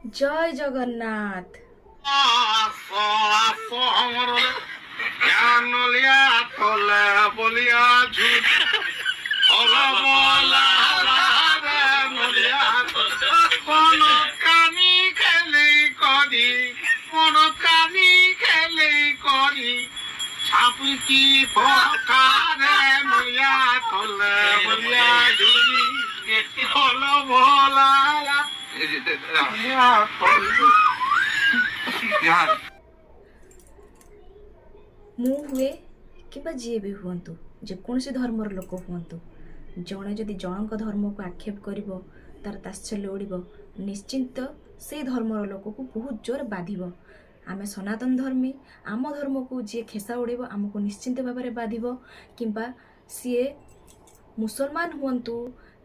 জয় জগন্নাথ। ছাপুকি পকারে মরিয়া তলে মরিয়া ঝুরি হলো ভোলা ମୁଁ ହୁଏ କିମ୍ବା ଯିଏ ବି ହୁଅନ୍ତୁ, ଯେକୌଣସି ଧର୍ମର ଲୋକ ହୁଅନ୍ତୁ, ଜଣେ ଯଦି ଜଣଙ୍କ ଧର୍ମକୁ ଆକ୍ଷେପ କରିବ, ତାର ତାତ୍ସଲ୍ୟ ଉଡ଼ିବ, ନିଶ୍ଚିନ୍ତ ସେଇ ଧର୍ମର ଲୋକକୁ ବହୁତ ଜୋର ବାଧିବ। ଆମେ ସନାତନ ଧର୍ମୀ, ଆମ ଧର୍ମକୁ ଯିଏ ଖେସା ଉଡ଼େଇବ ଆମକୁ ନିଶ୍ଚିନ୍ତ ଭାବରେ ବାଧିବ। କିମ୍ବା ସିଏ ମୁସଲମାନ ହୁଅନ୍ତୁ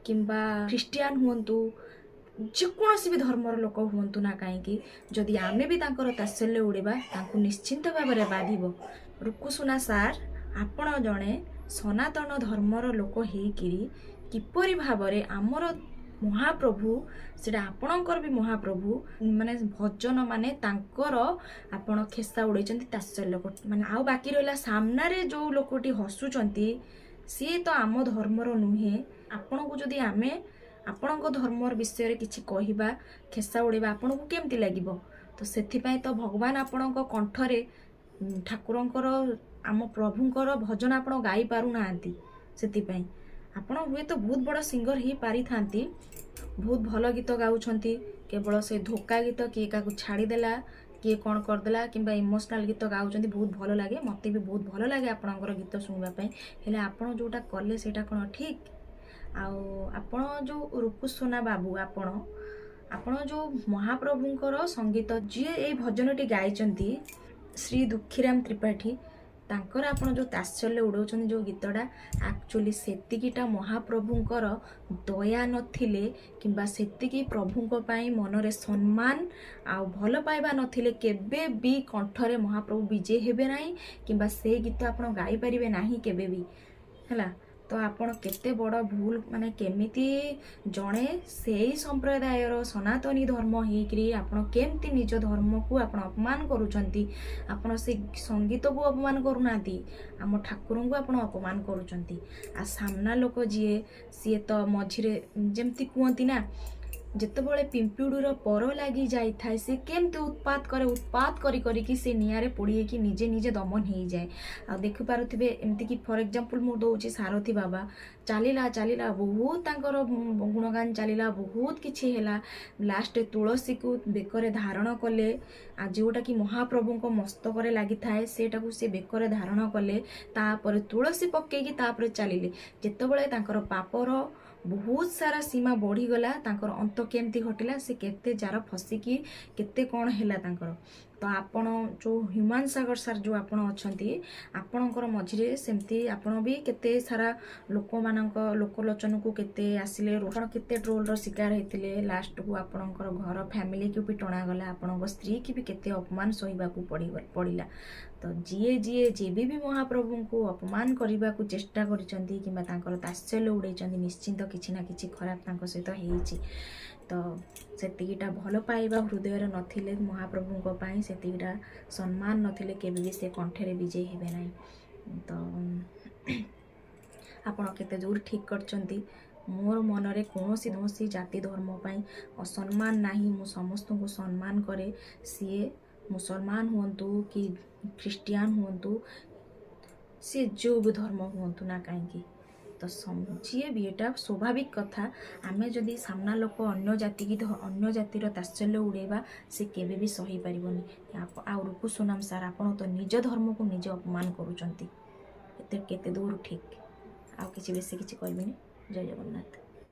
କିମ୍ବା ଖ୍ରୀଷ୍ଟିଆନ ହୁଅନ୍ତୁ, ଯେକୌଣସି ବି ଧର୍ମର ଲୋକ ହୁଅନ୍ତୁ ନା କାହିଁକି, ଯଦି ଆମେ ବି ତାଙ୍କର ତାତ୍ସଲ୍ୟ ଉଡ଼େଇବା ତାଙ୍କୁ ନିଶ୍ଚିନ୍ତ ଭାବରେ ବାଧିବ। ରୁକୁସୁନା ସାର୍, ଆପଣ ଜଣେ ସନାତନ ଧର୍ମର ଲୋକ ହେଇକିରି କିପରି ଭାବରେ ଆମର ମହାପ୍ରଭୁ, ସେଇଟା ଆପଣଙ୍କର ବି ମହାପ୍ରଭୁ, ମାନେ ଭଜନ ମାନେ ତାଙ୍କର ଆପଣ ଖେସା ଉଡ଼େଇଛନ୍ତି, ତାତ୍ସଲ୍ୟ ମାନେ। ଆଉ ବାକି ରହିଲା ସାମ୍ନାରେ ଯେଉଁ ଲୋକଟି ହସୁଛନ୍ତି ସିଏ ତ ଆମ ଧର୍ମର ନୁହେଁ। ଆପଣଙ୍କୁ ଯଦି ଆମେ ଆପଣଙ୍କ ଧର୍ମର ବିଷୟରେ କିଛି କହିବା, ଖେସା ଉଡ଼େଇବା, ଆପଣଙ୍କୁ କେମିତି ଲାଗିବ? ତ ସେଥିପାଇଁ ତ ଭଗବାନ ଆପଣଙ୍କ କଣ୍ଠରେ ଠାକୁରଙ୍କର, ଆମ ପ୍ରଭୁଙ୍କର ଭଜନ ଆପଣ ଗାଇ ପାରୁନାହାନ୍ତି। ସେଥିପାଇଁ ଆପଣ ହୁଏତ ବହୁତ ବଡ଼ ସିଙ୍ଗର ହେଇପାରିଥାନ୍ତି, ବହୁତ ଭଲ ଗୀତ ଗାଉଛନ୍ତି, କେବଳ ସେ ଧୋକା ଗୀତ, କିଏ କାହାକୁ ଛାଡ଼ିଦେଲା, କିଏ କ'ଣ କରିଦେଲା, କିମ୍ବା ଇମୋସନାଲ ଗୀତ ଗାଉଛନ୍ତି, ବହୁତ ଭଲ ଲାଗେ, ମୋତେ ବି ବହୁତ ଭଲ ଲାଗେ ଆପଣଙ୍କର ଗୀତ ଶୁଣିବା ପାଇଁ। ହେଲେ ଆପଣ ଯେଉଁଟା କଲେ ସେଇଟା କ'ଣ ଠିକ୍? ଆଉ ଆପଣ ଯେଉଁ ରୁକୁସୁନା ବାବୁ, ଆପଣ ଯେଉଁ ମହାପ୍ରଭୁଙ୍କର ସଙ୍ଗୀତ, ଯିଏ ଏଇ ଭଜନଟି ଗାଇଛନ୍ତି ଶ୍ରୀ ଦୁଃଖୀରାମ ତ୍ରିପାଠୀ, ତାଙ୍କର ଆପଣ ଯେଉଁ ତାତ୍ସଲ୍ୟ ଉଡ଼ଉଛନ୍ତି ଯେଉଁ ଗୀତଟା, ଆକ୍ଚୁଆଲି ସେତିକିଟା ମହାପ୍ରଭୁଙ୍କର ଦୟା ନଥିଲେ କିମ୍ବା ସେତିକି ପ୍ରଭୁଙ୍କ ପାଇଁ ମନରେ ସମ୍ମାନ ଆଉ ଭଲ ପାଇବା ନଥିଲେ କେବେ ବି କଣ୍ଠରେ ମହାପ୍ରଭୁ ବିଜେ ହେବେ ନାହିଁ, କିମ୍ବା ସେଇ ଗୀତ ଆପଣ ଗାଇପାରିବେ ନାହିଁ କେବେ ବି, ହେଲା। ତ ଆପଣ କେତେ ବଡ଼ ଭୁଲ, ମାନେ କେମିତି ଜଣେ ସେଇ ସମ୍ପ୍ରଦାୟର ସନାତନୀ ଧର୍ମ ହେଇକରି ଆପଣ କେମିତି ନିଜ ଧର୍ମକୁ ଆପଣ ଅପମାନ କରୁଛନ୍ତି? ଆପଣ ସେ ସଙ୍ଗୀତକୁ ଅପମାନ କରୁନାହାନ୍ତି, ଆମ ଠାକୁରଙ୍କୁ ଆପଣ ଅପମାନ କରୁଛନ୍ତି। ଆଉ ସାମ୍ନା ଲୋକ ଯିଏ, ସିଏ ତ ମଝିରେ, ଯେମିତି କୁହନ୍ତି ନା, ଯେତେବେଳେ ପିମ୍ପୁଡ଼ିର ପର ଲାଗି ଯାଇଥାଏ ସେ କେମିତି ଉତ୍ପାତ କରେ, ଉତ୍ପାତ କରିକି ସେ ନିଆଁରେ ପୋଡ଼ିକି ନିଜେ ଦମନ ହେଇଯାଏ। ଆଉ ଦେଖିପାରୁଥିବେ, ଏମିତିକି ଫର୍ ଏକ୍ଜାମ୍ପଲ୍ ମୁଁ ଦେଉଛି, ସାରଥୀ ବାବା ଚାଲିଲା ବହୁତ ତାଙ୍କର ଗୁଣଗାନ ଚାଲିଲା, ବହୁତ କିଛି ହେଲା, ଲାଷ୍ଟରେ ତୁଳସୀକୁ ବେକରେ ଧାରଣ କଲେ, ଆଉ ଯେଉଁଟାକି ମହାପ୍ରଭୁଙ୍କ ମସ୍ତକରେ ଲାଗିଥାଏ ସେଇଟାକୁ ସେ ବେକରେ ଧାରଣ କଲେ, ତାପରେ ତୁଳସୀ ପକେଇକି ତାପରେ ଚାଲିଲେ। ଯେତେବେଳେ ତାଙ୍କର ପାପର ବହୁତ ସାରା ସୀମା ବଢ଼ିଗଲା, ତାଙ୍କର ଅନ୍ତ କେମିତି ଘଟିଲା, ସେ କେତେ ଜାର ଫସିକି କେତେ କ'ଣ ହେଲା ତାଙ୍କର। ତ ଆପଣ ଯେଉଁ ହ୍ୟୁମାନ ସାଗର ସାର୍ ଯେଉଁ ଆପଣ ଅଛନ୍ତି, ଆପଣଙ୍କର ମଝିରେ ସେମିତି ଆପଣ ବି କେତେ ସାରା ଲୋକମାନଙ୍କ ଲୋକଲୋଚନକୁ କେତେ ଆସିଲେ, ଆପଣ କେତେ ଟ୍ରୋଲର ଶିକାର ହେଇଥିଲେ, ଲାଷ୍ଟକୁ ଆପଣଙ୍କର ଘର ଫ୍ୟାମିଲିକୁ ବି ଟଣାଗଲା, ଆପଣଙ୍କ ସ୍ତ୍ରୀକି ବି କେତେ ଅପମାନ ସହିବାକୁ ପଡ଼ିଲା। ତ ଯିଏ ଯେବେ ବି ମହାପ୍ରଭୁଙ୍କୁ ଅପମାନ କରିବାକୁ ଚେଷ୍ଟା କରିଛନ୍ତି କିମ୍ବା ତାଙ୍କର ତାତ୍ସଲ୍ୟ ଉଡ଼େଇଛନ୍ତି, ନିଶ୍ଚିନ୍ତ କିଛି ନା କିଛି ଖରାପ ତାଙ୍କ ସହିତ ହେଇଛି। ତ ସେତିକିଟା ଭଲ ପାଇବା ହୃଦୟରେ ନଥିଲେ ମହାପ୍ରଭୁଙ୍କ ପାଇଁ, ସେତିକିଟା ସମ୍ମାନ ନଥିଲେ କେବେ ବି ସେ କଣ୍ଠରେ ବିଜେ ହେବେ ନାହିଁ। ତ ଆପଣ କେତେ ଦୂର ଠିକ୍ କରିଛନ୍ତି। ମୋର ମନରେ କୌଣସି ଜାତି ଧର୍ମ ପାଇଁ ଅସମ୍ମାନ ନାହିଁ, ମୁଁ ସମସ୍ତଙ୍କୁ ସମ୍ମାନ କରେ। ସିଏ ମୁସଲମାନ ହୁଅନ୍ତୁ କି ଖ୍ରୀଷ୍ଟିଆନ ହୁଅନ୍ତୁ, ସିଏ ଯେଉଁ ବି ଧର୍ମ ହୁଅନ୍ତୁ ନା କାହିଁକି, ତ ଯିଏ ବି, ଏଇଟା ସ୍ୱାଭାବିକ କଥା। ଆମେ ଯଦି ସାମ୍ନା ଲୋକ ଅନ୍ୟ ଜାତିର ତାତ୍ସଲ୍ୟ ଉଡ଼େଇବା, ସେ କେବେ ବି ସହିପାରିବନି। ଆଉ ରୁକୁସୁନାମ ସାର୍, ଆପଣ ତ ନିଜ ଧର୍ମକୁ ନିଜେ ଅପମାନ କରୁଛନ୍ତି, କେତେ ଦୂର ଠିକ୍? ଆଉ କିଛି ବେଶୀ କିଛି କହିବିନି। ଜୟ ଜଗନ୍ନାଥ।